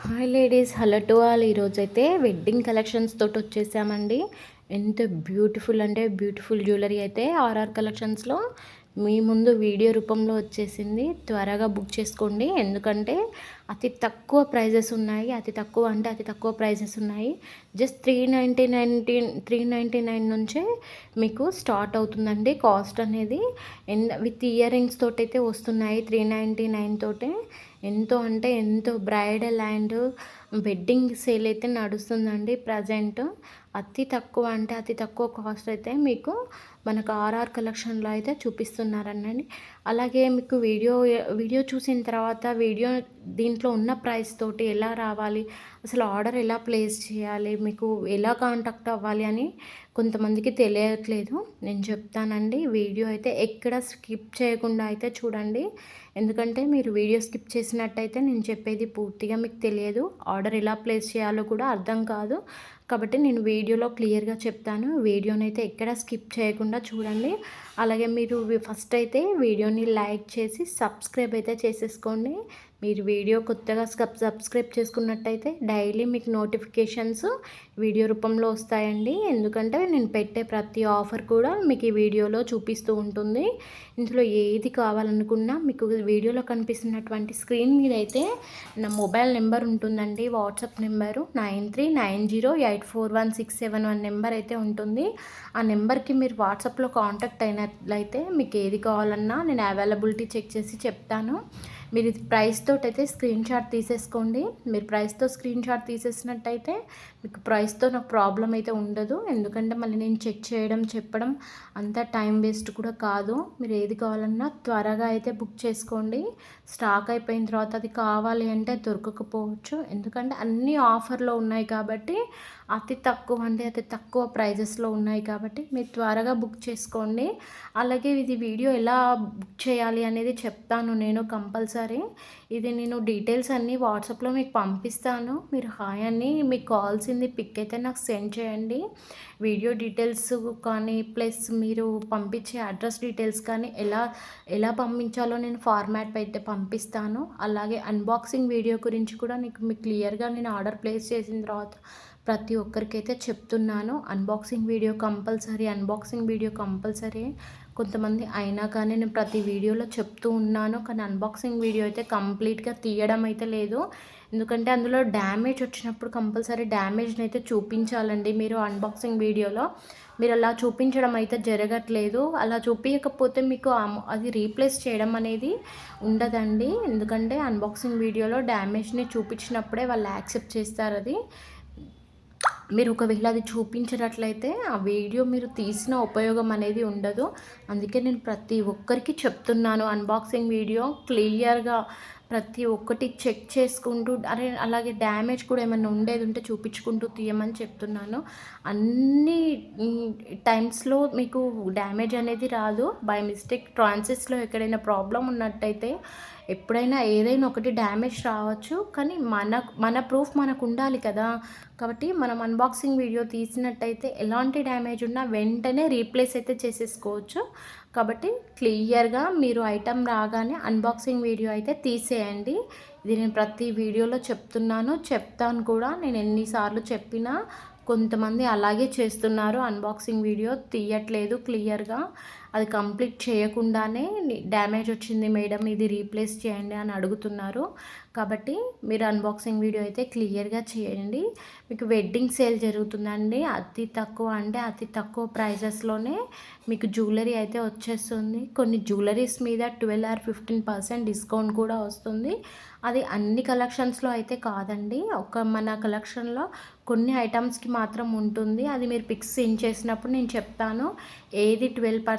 Hi ladies, hello to all. ఈరోజైతే wedding collections తోటి వచ్చేసామండి. ఎంత బ్యూటిఫుల్ అంటే బ్యూటిఫుల్ జ్యువెలరీ అయితే ఆర్ఆర్ కలెక్షన్స్లో మీ ముందు వీడియో రూపంలో వచ్చేసింది. త్వరగా బుక్ చేసుకోండి, ఎందుకంటే అతి తక్కువ ప్రైజెస్ ఉన్నాయి. అతి తక్కువ అంటే అతి తక్కువ ప్రైజెస్ ఉన్నాయి. జస్ట్ 399 నుంచే మీకు స్టార్ట్ అవుతుందండి కాస్ట్ అనేది. విత్ ఇయర్ రింగ్స్ తోటి అయితే వస్తున్నాయి 399 తోటే. ఎంతో అంటే ఎంతో బ్రైడల్ అండ్ వెడ్డింగ్ సేల్ అయితే నడుస్తుందండి ప్రజెంట్. అతి తక్కువ అంటే అతి తక్కువ కాస్ట్ అయితే మీకు మనకు ఆర్ఆర్ కలెక్షన్లో అయితే చూపిస్తున్నారనండి. అలాగే మీకు వీడియో చూసిన తర్వాత దీంట్లో ఉన్న ప్రైస్ తోటి ఎలా రావాలి, అసలు ఆర్డర్ ఎలా ప్లేస్ చేయాలి, మీకు ఎలా కాంటాక్ట్ అవ్వాలి అని కొంతమందికి తెలియట్లేదు. నేను చెప్తానండి. వీడియో అయితే ఎక్కడ స్కిప్ చేయకుండా అయితే చూడండి, ఎందుకంటే మీరు వీడియో స్కిప్ చేసినట్టయితే నేను చెప్పేది పూర్తిగా మీకు తెలియదు, ఆర్డర్ ఎలా ప్లేస్ చేయాలో కూడా అర్థం కాదు. కాబట్టి నేను వీడియోలో క్లియర్గా చెప్తాను. వీడియోనైతే ఎక్కడ స్కిప్ చేయకుండా చూడండి. అలాగే మీరు ఫస్ట్ అయితే వీడియోని లైక్ చేసి సబ్స్క్రైబ్ అయితే చేసేసుకోండి. మీరు వీడియో కొత్తగా సబ్స్క్రైబ్ చేసుకున్నట్టయితే డైలీ మీకు నోటిఫికేషన్స్ వీడియో రూపంలో వస్తాయండి. ఎందుకంటే నేను పెట్టే ప్రతి ఆఫర్ కూడా మీకు ఈ వీడియోలో చూపిస్తూ ఉంటుంది. ఇందులో ఏది కావాలనుకున్నా మీకు వీడియోలో కనిపిస్తున్నటువంటి స్క్రీన్ మీద అయితే నా మొబైల్ నెంబర్ ఉంటుందండి, వాట్సాప్ నెంబరు 9390841671 నెంబర్ అయితే ఉంటుంది. ఆ నెంబర్కి మీరు వాట్సాప్లో కాంటాక్ట్ అయినట్లయితే మీకు ఏది కావాలన్నా నేను అవైలబిలిటీ చెక్ చేసి చెప్తాను. మీరు ఇది ప్రైస్ తోటి అయితే స్క్రీన్ షాట్ తీసేసుకోండి. మీరు ప్రైస్తో స్క్రీన్ షాట్ తీసేసినట్టయితే మీకు ప్రైస్తో నాకు ప్రాబ్లం అయితే ఉండదు, ఎందుకంటే మళ్ళీ నేను చెక్ చేయడం చెప్పడం అంతా టైం వేస్ట్ కూడా కాదు. మీరు ఏది కావాలన్నా త్వరగా అయితే బుక్ చేసుకోండి. స్టాక్ అయిపోయిన తర్వాత అది కావాలి అంటే దొరకకపోవచ్చు, ఎందుకంటే అన్నీ ఆఫర్లో ఉన్నాయి కాబట్టి, అతి తక్కువ అంటే అతి తక్కువ ప్రైజెస్లో ఉన్నాయి కాబట్టి మీరు త్వరగా బుక్ చేసుకోండి. అలాగే ఇది వీడియో ఎలా బుక్ చేయాలి అనేది చెప్తాను నేను కంపల్సరీ. ఇది నేను డీటెయిల్స్ అన్నీ వాట్సాప్లో మీకు పంపిస్తాను. మీరు హాయ్ అని మీకు కావాల్సింది పిక్ అయితే నాకు సెండ్ చేయండి. వీడియో డీటెయిల్స్ కానీ ప్లస్ మీరు పంపించే అడ్రస్ డీటెయిల్స్ కానీ ఎలా పంపించాలో నేను ఫార్మాట్ అయితే పంపిస్తాను. అలాగే అన్బాక్సింగ్ వీడియో గురించి కూడా మీకు క్లియర్గా నేను ఆర్డర్ ప్లేస్ చేసిన తర్వాత ప్రతి ఒక్కరికైతే చెప్తున్నాను. Unboxing video compulsory. కొంతమంది అయినా కానీ నేను ప్రతి వీడియోలో చెప్తూ ఉన్నాను, కానీ అన్బాక్సింగ్ వీడియో అయితే కంప్లీట్గా తీయడం అయితే లేదు. ఎందుకంటే అందులో డ్యామేజ్ వచ్చినప్పుడు కంపల్సరీ డ్యామేజ్ని అయితే చూపించాలండి. మీరు అన్బాక్సింగ్ వీడియోలో మీరు అలా చూపించడం అయితే జరగట్లేదు. అలా చూపించకపోతే మీకు అది రీప్లేస్ చేయడం అనేది ఉండదండి. ఎందుకంటే అన్బాక్సింగ్ వీడియోలో డ్యామేజ్ని చూపించినప్పుడే వాళ్ళు యాక్సెప్ట్ చేస్తారు. అది మీరు ఒకవేళ అది చూపించినట్లయితే ఆ వీడియో మీరు తీసిన ఉపయోగం అనేది ఉండదు. అందుకే నేను ప్రతి ఒక్కరికి చెప్తున్నాను, అన్బాక్సింగ్ వీడియో క్లియర్గా ప్రతి ఒక్కటి చెక్ చేసుకుంటూ, అలాగే డ్యామేజ్ కూడా ఏమైనా ఉండేది ఉంటే చూపించుకుంటూ తీయమని చెప్తున్నాను. అన్ని టైమ్స్లో మీకు డ్యామేజ్ అనేది రాదు. బై మిస్టేక్ ట్రాన్సిస్ట్లో ఎక్కడైనా ప్రాబ్లం ఉన్నట్టయితే ఎప్పుడైనా ఏదైనా ఒకటి డ్యామేజ్ రావచ్చు, కానీ మన ప్రూఫ్ మనకు ఉండాలి కదా. కాబట్టి మనం అన్బాక్సింగ్ వీడియో తీసినట్టయితే ఎలాంటి డ్యామేజ్ ఉన్నా వెంటనే రీప్లేస్ అయితే చేసేసుకోవచ్చు. కాబట్టి క్లియర్గా మీరు ఐటమ్ రాగానే అన్బాక్సింగ్ వీడియో అయితే తీసేయండి. ఇది నేను ప్రతి వీడియోలో చెప్తాను కూడా. నేను ఎన్నిసార్లు చెప్పినా కొంతమంది అలాగే చేస్తున్నారు, అన్బాక్సింగ్ వీడియో తీయట్లేదు క్లియర్గా. అది కంప్లీట్ చేయకుండానే డ్యామేజ్ వచ్చింది మేడం, ఇది రీప్లేస్ చేయండి అని అడుగుతున్నారు. కాబట్టి మీరు అన్బాక్సింగ్ వీడియో అయితే క్లియర్గా చేయండి. మీకు వెడ్డింగ్ సేల్ జరుగుతుందండి. అతి తక్కువ అంటే అతి తక్కువ ప్రైజెస్లోనే మీకు జ్యువెలరీ అయితే వచ్చేస్తుంది. కొన్ని జ్యువెలరీస్ మీద 12 or 15% డిస్కౌంట్ కూడా వస్తుంది. అది అన్ని కలెక్షన్స్లో అయితే కాదండి, మన కలెక్షన్లో కొన్ని ఐటమ్స్కి మాత్రం ఉంటుంది. అది మీరు పిక్స్ సెండ్ చేసినప్పుడు నేను చెప్తాను ఏది 12%